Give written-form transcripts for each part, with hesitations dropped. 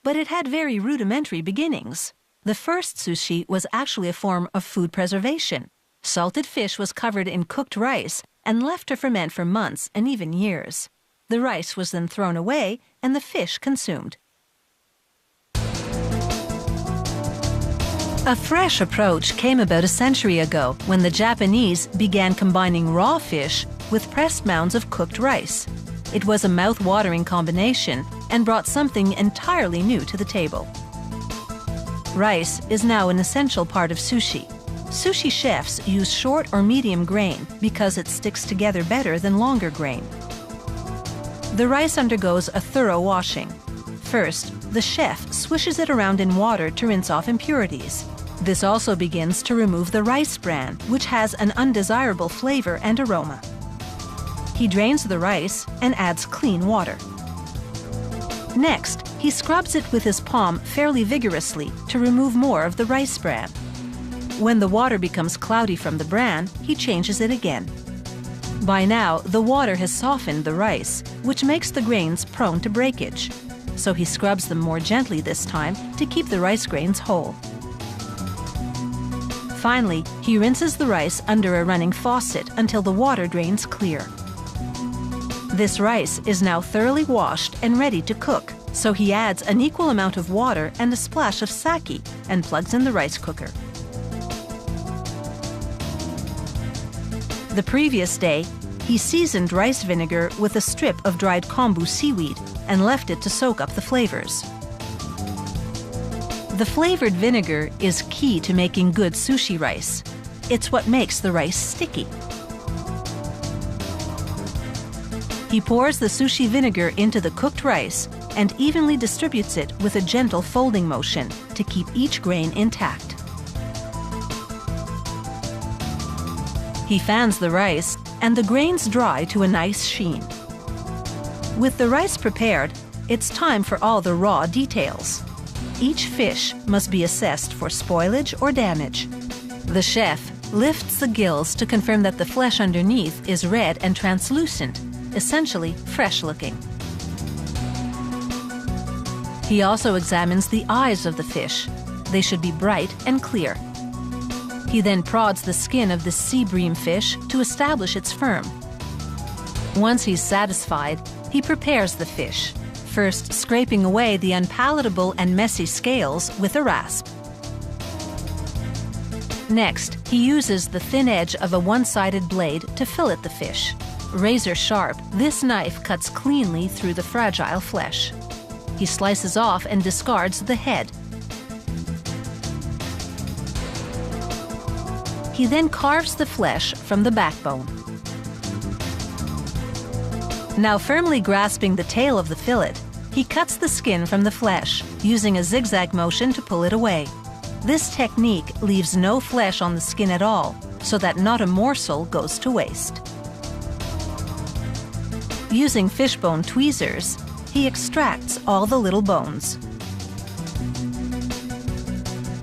but it had very rudimentary beginnings. The first sushi was actually a form of food preservation. Salted fish was covered in cooked rice and left to ferment for months and even years. The rice was then thrown away and the fish consumed. A fresh approach came about a century ago when the Japanese began combining raw fish with pressed mounds of cooked rice. It was a mouth-watering combination and brought something entirely new to the table. Rice is now an essential part of sushi. Sushi chefs use short or medium grain because it sticks together better than longer grain. The rice undergoes a thorough washing. First, the chef swishes it around in water to rinse off impurities. This also begins to remove the rice bran, which has an undesirable flavor and aroma. He drains the rice and adds clean water. Next, he scrubs it with his palm fairly vigorously to remove more of the rice bran. When the water becomes cloudy from the bran, he changes it again. By now, the water has softened the rice, which makes the grains prone to breakage. So he scrubs them more gently this time to keep the rice grains whole. Finally, he rinses the rice under a running faucet until the water drains clear. This rice is now thoroughly washed and ready to cook, so he adds an equal amount of water and a splash of sake and plugs in the rice cooker. The previous day, he seasoned rice vinegar with a strip of dried kombu seaweed and left it to soak up the flavors. The flavored vinegar is key to making good sushi rice. It's what makes the rice sticky. He pours the sushi vinegar into the cooked rice and evenly distributes it with a gentle folding motion to keep each grain intact. He fans the rice and the grains dry to a nice sheen. With the rice prepared, it's time for all the raw details. Each fish must be assessed for spoilage or damage. The chef lifts the gills to confirm that the flesh underneath is red and translucent, essentially fresh-looking. He also examines the eyes of the fish. They should be bright and clear. He then prods the skin of the sea bream fish to establish its firm. Once he's satisfied, he prepares the fish, first scraping away the unpalatable and messy scales with a rasp. Next, he uses the thin edge of a one-sided blade to fillet the fish. Razor sharp, this knife cuts cleanly through the fragile flesh. He slices off and discards the head. He then carves the flesh from the backbone. Now firmly grasping the tail of the fillet, he cuts the skin from the flesh, using a zigzag motion to pull it away. This technique leaves no flesh on the skin at all, so that not a morsel goes to waste. Using fishbone tweezers, he extracts all the little bones.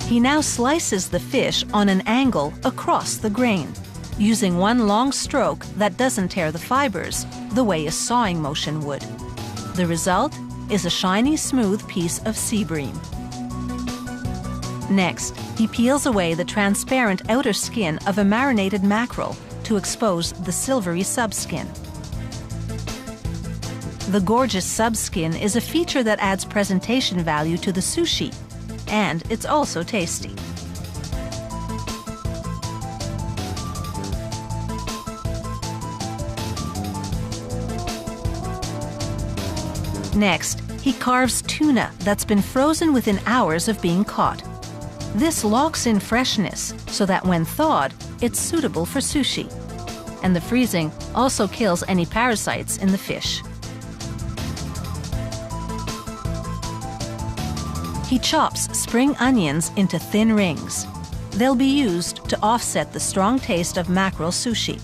He now slices the fish on an angle across the grain, using one long stroke that doesn't tear the fibers, the way a sawing motion would. The result is a shiny, smooth piece of sea bream. Next, he peels away the transparent outer skin of a marinated mackerel to expose the silvery subskin. The gorgeous subskin is a feature that adds presentation value to the sushi, and it's also tasty. Next, he carves tuna that's been frozen within hours of being caught. This locks in freshness so that when thawed, it's suitable for sushi. And the freezing also kills any parasites in the fish. He chops spring onions into thin rings. They'll be used to offset the strong taste of mackerel sushi.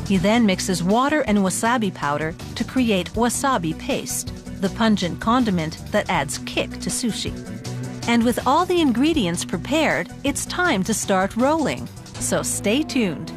He then mixes water and wasabi powder to create wasabi paste, the pungent condiment that adds kick to sushi. And with all the ingredients prepared, it's time to start rolling. So stay tuned.